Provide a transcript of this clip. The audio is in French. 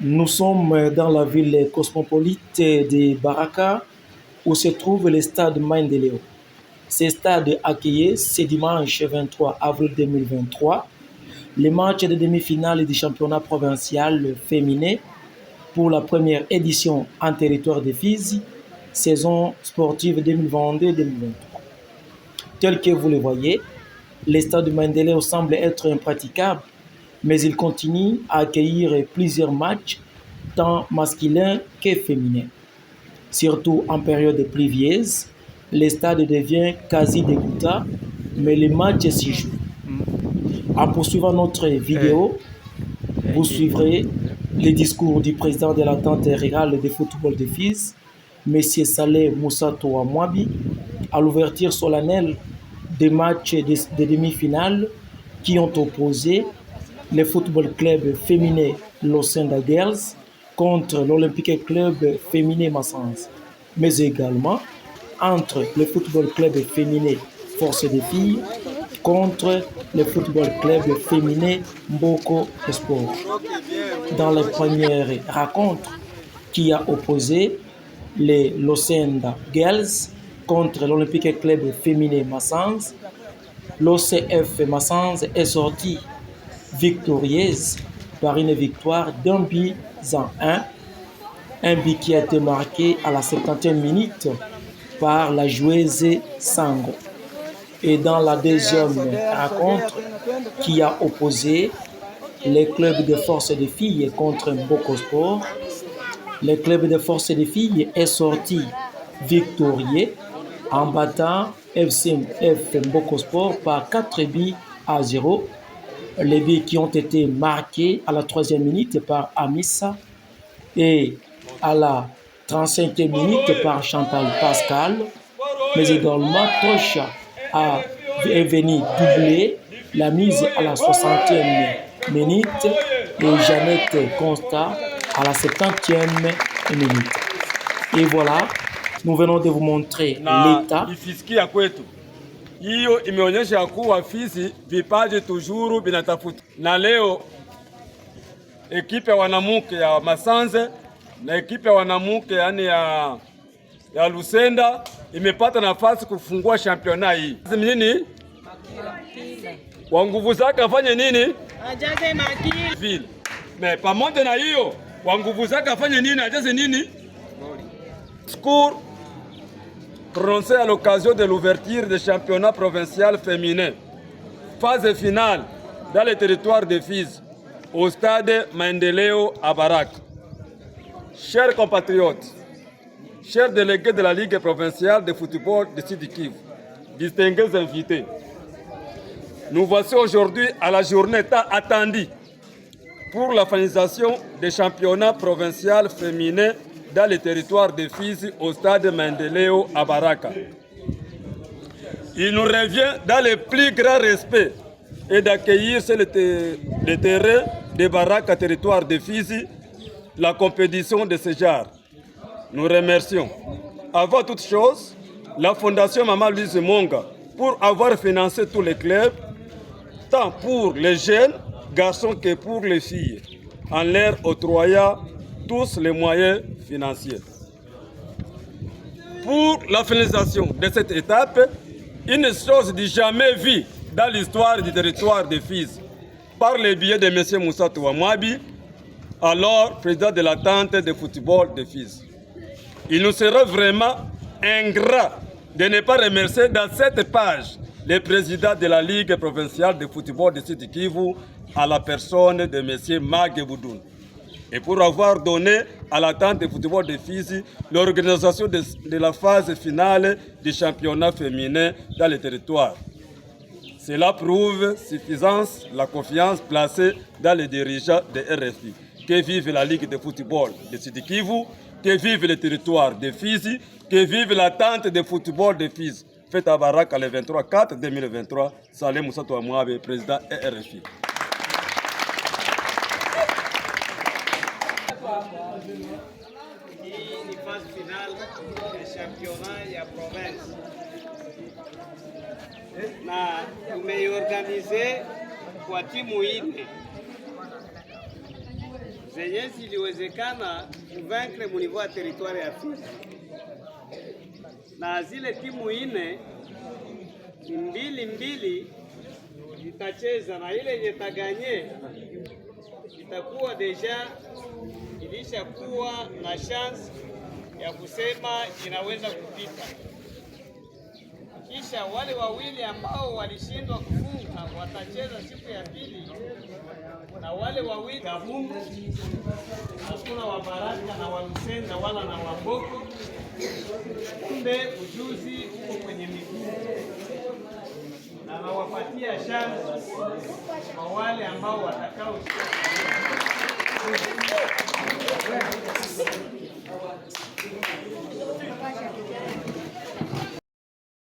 Nous sommes dans la ville cosmopolite de Baraka où se trouve le stade Maendeleo. Ce stade accueillait ce dimanche 23 avril 2023 les matchs de demi-finale du championnat provincial féminin pour la première édition en territoire de Fizi, saison sportive 2022-2023. Tel que vous le voyez, le stade Maendeleo semble être impraticable, mais il continue à accueillir plusieurs matchs, tant masculins que féminins. Surtout en période pluvieuse, le stade devient quasi dégoûtant, mais les matchs s'y jouent. En poursuivant notre vidéo, vous suivrez les discours du président de l'entente rurale de football de Fizi, M. Saleh Moussatou Amwabi, à l'ouverture solennelle des matchs de demi-finale qui ont opposé le football club féminin Losenda Girls contre l'Olympique club féminin Massens, mais également entre le football club féminin Force des filles contre le football club féminin Mboko Sport. Dans la première rencontre qui a opposé les Losenda Girls contre l'Olympique club féminin Massens, l'OCF Massens est sorti victorieuse par une victoire d'un but à un but qui a été marqué à la 70e minute par la joueuse Sango. Et dans la deuxième rencontre qui a opposé les clubs de force des filles contre Mboko Sport, le club de force des filles est sorti victorieux en battant FCF Mboko Sport par 4 buts à 0. Les buts qui ont été marqués à la 3e minute par Amissa et à la 35e minute par Chantal Pascal, mais également Tocha est venu doubler la mise à la 60e minute et Jeannette Constat à la 70e minute. Et voilà, nous venons de vous montrer l'état. Hiyo imeonyesha kuwa Fizi vipaji tujuru binatafuta, na leo ekipe ya wanamuke ya Masanze na ekipe ya wanamuke yani ya Lusenda imepata nafasi kufungua championa hii. Nini? Kwa nguvu zake afanye nini? Ajaze makili. Me pamoja na hiyo, kwa nguvu zake afanye nini? Ajaze nini? Score prononcé à l'occasion de l'ouverture des championnats provinciaux féminins. Phase finale dans le territoire de Fizi, au stade Maendeleo à Baraka. Chers compatriotes, chers délégués de la Ligue provinciale de football de Sud-Kivu, distingués invités, nous voici aujourd'hui à la journée tant attendue pour la finalisation des championnats provinciaux féminins dans le territoire de Fizi au stade Maendeleo à Baraka. Il nous revient dans le plus grand respect et d'accueillir sur le terrain de Baraka, territoire de Fizi, la compétition de ce genre. Nous remercions avant toute chose la Fondation Maman Louise Monga pour avoir financé tous les clubs, tant pour les jeunes garçons que pour les filles, en leur octroyant tous les moyens financiers. Pour la finalisation de cette étape, une chose du jamais vue dans l'histoire du territoire de Fizi, par le biais de M. Moussatou Amwabi, alors président de l'entente de football de Fizi. Il nous sera vraiment ingrat de ne pas remercier dans cette page le président de la Ligue provinciale de football de Sud-Kivu à la personne de M. Mague Boudoun, et pour avoir donné à l'entente de football de Fizi l'organisation de la phase finale du championnat féminin dans le territoire. Cela prouve suffisance la confiance placée dans les dirigeants de RFI. Que vive la Ligue de football de Sud-Kivu, que vive le territoire de Fizi, que vive l'attente de football de Fizi. Fête à Baraka le 23/4/2023. Saleh Moussatou Amwabi, président RFI. Hii ni phase final ya championnat ya province na tumeiorganize kwa timu ine zenye ziliwezekana kuvaincre mu niveau ya territoire ya Fizi, na zile timu ine mbili itacheza, na ile yenye taganye itakuwa deja ilishakuwa na chance ya kusema inaweza kupita. Kisha wale wawili ambao walishindwa kufunga watacheza siku ya pili, na wale wawili Kavumu, hakuna wa Baraka na wa Lusenda wala na Wamboko. Kumbe ujuzi uko kwenye miguu, na nawapatia chance kwa wale ambao watakao